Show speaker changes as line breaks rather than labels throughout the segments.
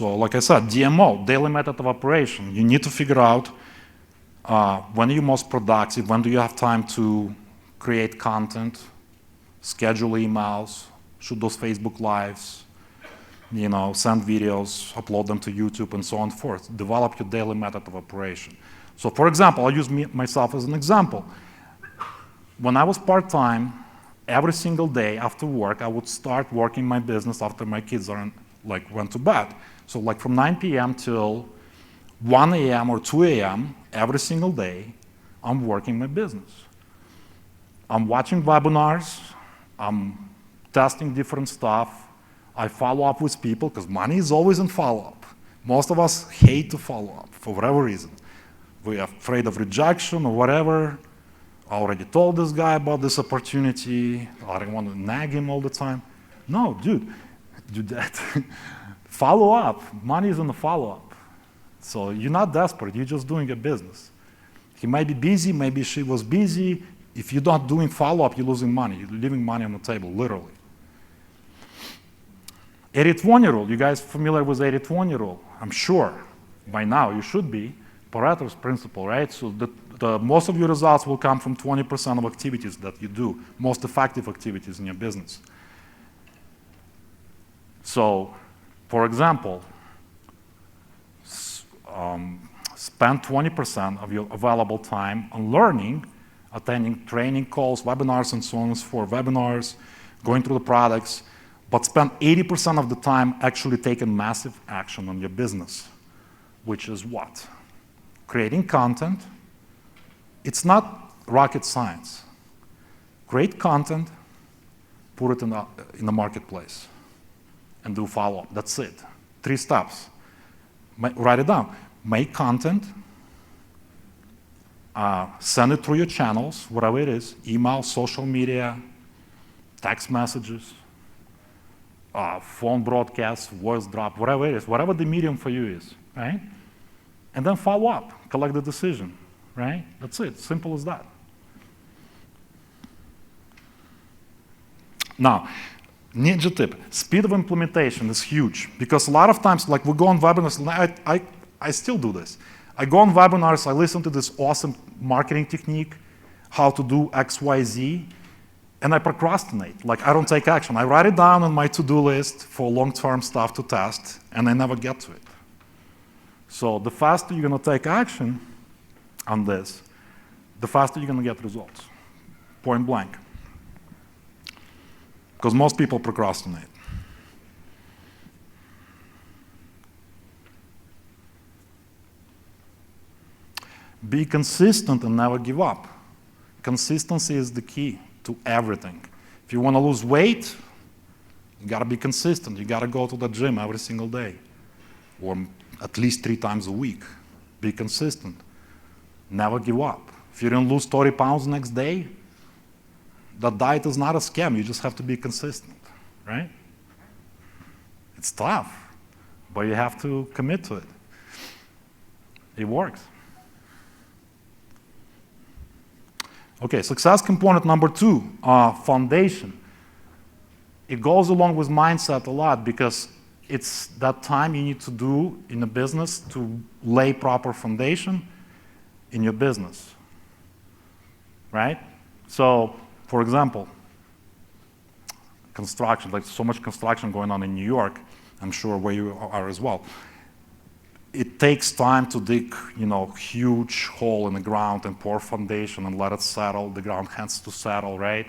So like I said, DMO, daily method of operation. You need to figure out when are you most productive, when do you have time to create content, schedule emails, shoot those Facebook Lives, send videos, upload them to YouTube, and so on and forth. Develop your daily method of operation. So for example, I'll use myself as an example. When I was part-time, every single day after work, I would start working my business after my kids went to bed. So like from 9 p.m. till 1 a.m. or 2 a.m. every single day, I'm working my business. I'm watching webinars, I'm testing different stuff, I follow up with people, because money is always in follow-up. Most of us hate to follow up for whatever reason. We're afraid of rejection or whatever. I already told this guy about this opportunity. I don't want to nag him all the time. No, dude, do that. Follow up. Money is in the follow-up. So you're not desperate, you're just doing a business. He might be busy, maybe she was busy. If you're not doing follow-up, you're losing money. You're leaving money on the table, literally. 80-20 rule. You guys familiar with 80-20 rule? I'm sure by now you should be. Pareto's principle, right? So most of your results will come from 20% of activities that you do, most effective activities in your business. So, for example, spend 20% of your available time on learning, attending training calls, webinars, and so on and so forth, webinars, going through the products, but spend 80% of the time actually taking massive action on your business, which is what? Creating content. It's not rocket science. Create content, put it in the marketplace, and do follow-up. That's it. 3 steps. Write it down. Make content, send it through your channels, whatever it is, email, social media, text messages, phone broadcasts, voice drop, whatever it is, whatever the medium for you is, right? And then follow up, collect the decision, right? That's it, simple as that. Now, ninja tip, speed of implementation is huge, because a lot of times, like we go on webinars, and I still do this. I go on webinars, I listen to this awesome marketing technique, how to do X, Y, Z, and I procrastinate. Like, I don't take action. I write it down on my to-do list for long-term stuff to test, and I never get to it. So the faster you're going to take action on this, the faster you're going to get results, point blank. Because most people procrastinate. Be consistent and never give up. Consistency is the key to everything. If you want to lose weight, you got to be consistent. You got to go to the gym every single day, or at least 3 times a week. Be consistent. Never give up. If you don't lose 30 pounds next day, that diet is not a scam. You just have to be consistent, right? It's tough, but you have to commit to it. It works. Okay, success component number 2, foundation. It goes along with mindset a lot, because it's that time you need to do in a business to lay proper foundation in your business, right? So, for example, construction, like so much construction going on in New York, I'm sure where you are as well. It takes time to dig, huge hole in the ground and pour foundation and let it settle. The ground has to settle, right?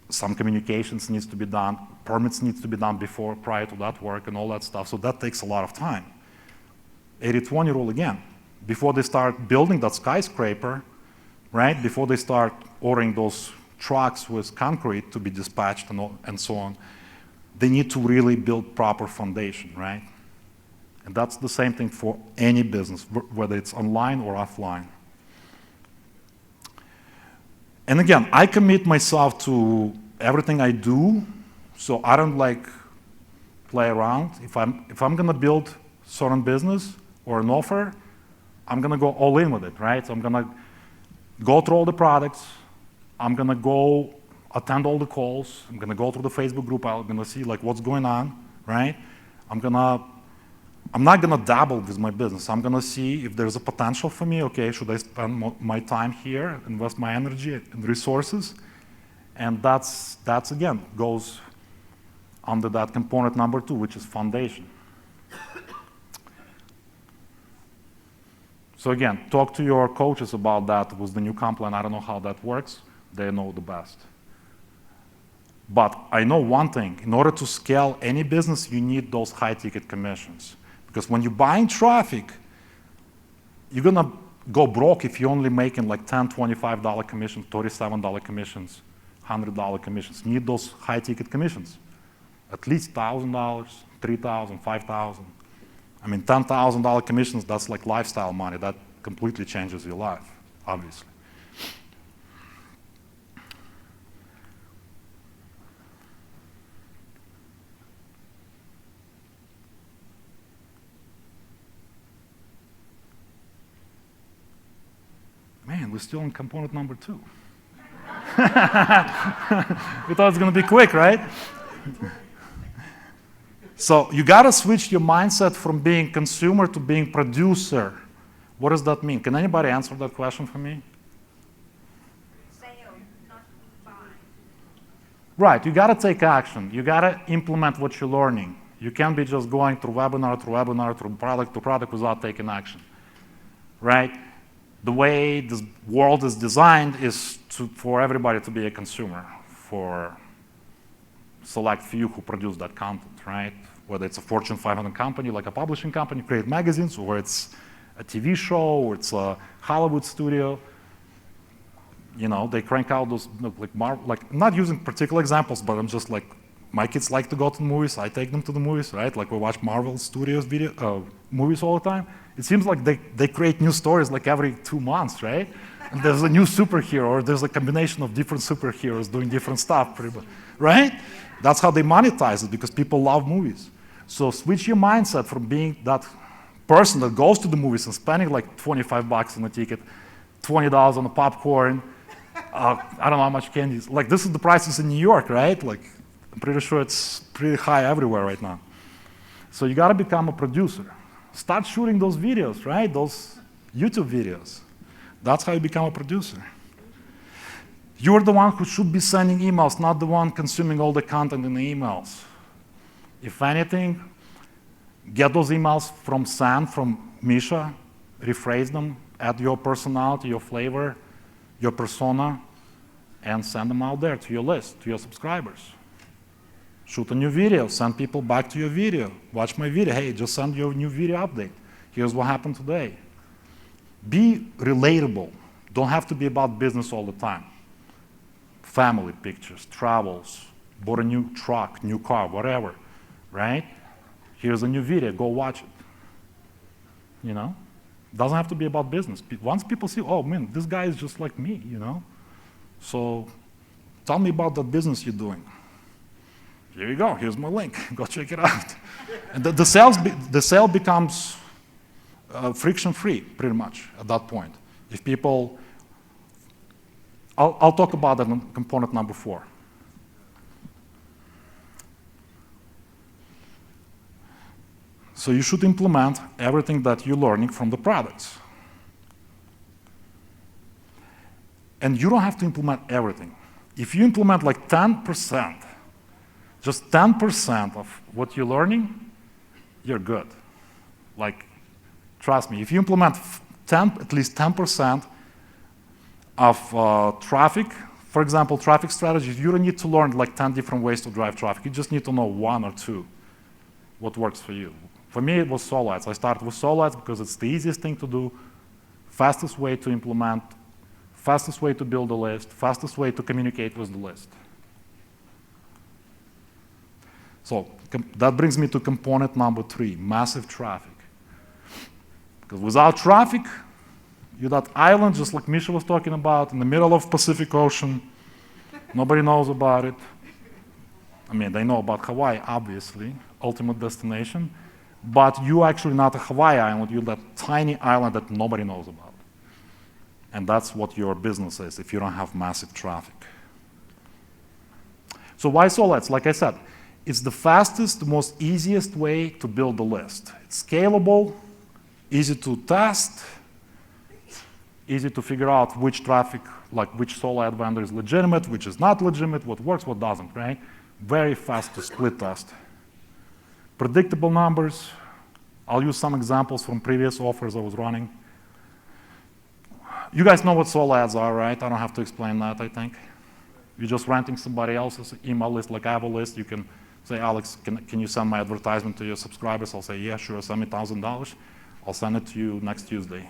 Some communications needs to be done. Permits needs to be done prior to that work and all that stuff. So that takes a lot of time. 80-20 rule again. Before they start building that skyscraper, right? Before they start ordering those trucks with concrete to be dispatched and so on, they need to really build proper foundation, right? And that's the same thing for any business, whether it's online or offline. And again, I commit myself to everything I do, so I don't play around. If I'm going to build certain business or an offer, I'm going to go all in with it, right? So I'm going to go through all the products. I'm going to go attend all the calls. I'm going to go through the Facebook group. I'm going to see what's going on, right? I'm going to I'm not going to dabble with my business. I'm going to see if there's a potential for me. Okay, should I spend my time here, invest my energy and resources? And that's again, goes under that component number 2, which is foundation. So again, talk to your coaches about that with the new Compline. I don't know how that works. They know the best. But I know one thing. In order to scale any business, you need those high-ticket commissions. Because when you're buying traffic, you're going to go broke if you're only making like $10, $25 commissions, $37 commissions, $100 commissions. You need those high-ticket commissions. At least $1,000, $3,000, $5,000. I mean, $10,000 commissions, that's like lifestyle money. That completely changes your life, obviously. Man, we're still on component number 2. We thought it was going to be quick, right? So you got to switch your mindset from being consumer to being producer. What does that mean? Can anybody answer that question for me?
Sale, not buy.
Right, you got to take action. You got to implement what you're learning. You can't be just going through webinar, through product to product without taking action, right? The way this world is designed is for everybody to be a consumer, for select few who produce that content, right? Whether it's a Fortune 500 company, like a publishing company, create magazines, or it's a TV show, or it's a Hollywood studio. You know, they crank out those, like I'm not using particular examples, but I'm just like, my kids like to go to the movies, I take them to the movies, right? Like we watch Marvel Studios movies all the time. It seems like they create new stories like every 2 months, right? And there's a new superhero, or there's a combination of different superheroes doing different stuff, pretty much, right? That's how they monetize it, because people love movies. So switch your mindset from being that person that goes to the movies and spending like $25 on a ticket, $20 on the popcorn, I don't know how much candy. Like this is the prices in New York, right? Like I'm pretty sure it's pretty high everywhere right now. So you got to become a producer. Start shooting those videos, right? Those YouTube videos. That's how you become a producer. You're the one who should be sending emails, not the one consuming all the content in the emails. If anything, get those emails from Sam, from Misha, rephrase them, add your personality, your flavor, your persona, and send them out there to your list, to your subscribers. Shoot a new video, send people back to your video. Watch my video, hey, just send your new video update. Here's what happened today. Be relatable. Don't have to be about business all the time. Family pictures, travels, bought a new truck, new car, whatever, right? Here's a new video, go watch it. You know? Doesn't have to be about business. Once people see, oh man, this guy is just like me, you know? So tell me about that business you're doing. Here you go, here's my link, go check it out. And the sale becomes friction-free, pretty much, at that point. If people, I'll talk about that in component number 4. So you should implement everything that you're learning from the products. And you don't have to implement everything. If you implement like 10%, just 10% of what you're learning, you're good. Like, trust me, if you implement at least 10% of traffic, for example, traffic strategies, you don't need to learn like 10 different ways to drive traffic. You just need to know 1 or 2, what works for you. For me, it was solo ads. I started with solo ads because it's the easiest thing to do, fastest way to implement, fastest way to build a list, fastest way to communicate with the list. So that brings me to component number 3, massive traffic. Because without traffic, you're that island, just like Misha was talking about, in the middle of Pacific Ocean. Nobody knows about it. I mean, they know about Hawaii, obviously, ultimate destination. But you're actually not a Hawaii island, you're that tiny island that nobody knows about. And that's what your business is if you don't have massive traffic. So why solo ads? Like I said, It's the fastest, the most easiest way to build a list. It's scalable, easy to test, easy to figure out which traffic, like which solo ad vendor is legitimate, which is not legitimate, what works, what doesn't, right? Very fast to split test. Predictable numbers. I'll use some examples from previous offers I was running. You guys know what solo ads are, right? I don't have to explain that, I think. You're just renting somebody else's email list, like I have a list. You can say, Alex, can you send my advertisement to your subscribers? I'll say, yeah, sure, send me $1,000. I'll send it to you next Tuesday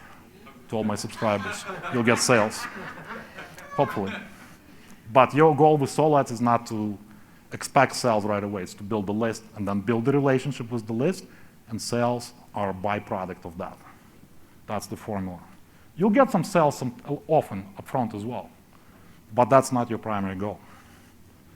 to all my subscribers. You'll get sales, hopefully. But your goal with solo ads is not to expect sales right away. It's to build the list and then build the relationship with the list, and sales are a byproduct of that. That's the formula. You'll get some sales often upfront as well, but that's not your primary goal.